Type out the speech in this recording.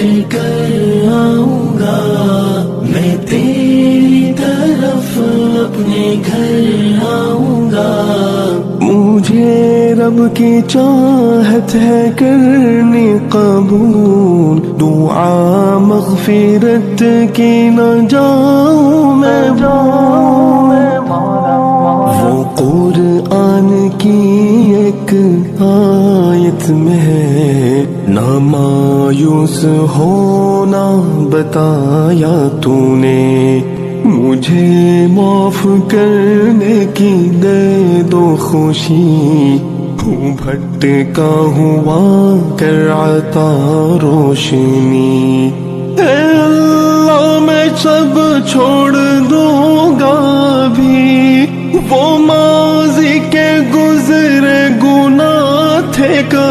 کر آؤں گا، میں تیری طرف اپنے گھر آؤں گا. مجھے رب کی چاہت ہے کرنی قبول، دعا مغفرت کی نہ جاؤں میں بھول. وہ قرآن کی ایک آیت میں ہے، نہ مایوس ہونا بتایا تو نے، مجھے معاف کرنے کی دے دو خوشی، ہوں بھٹکا ہوا کر عطا روشنی. اے اللہ میں سب چھوڑ دوں گا بھی، وہ ماضی کے گزرے گناہ تھے کبھی